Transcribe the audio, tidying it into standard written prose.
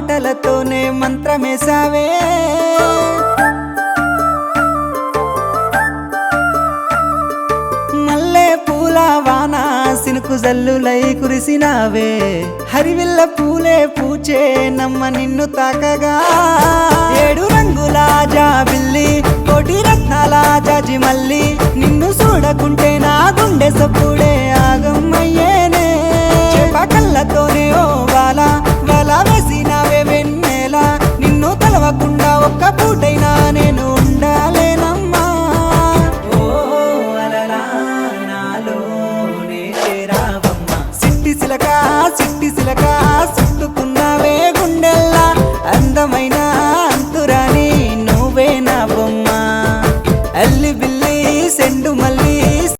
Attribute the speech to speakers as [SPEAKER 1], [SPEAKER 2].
[SPEAKER 1] మాటలతోనే మంత్రమేసావే మల్లె పూల వాన సినుకు జల్లులై కురిసినావే హరివిల్ల పూలే పూచే నమ్మ నిన్ను తాకగా ఏడు రంగుల జాబిల్లి కోటి రత్నాల జాజి మల్లి నిన్ను చూడకుంటే నా గుండె సప్పు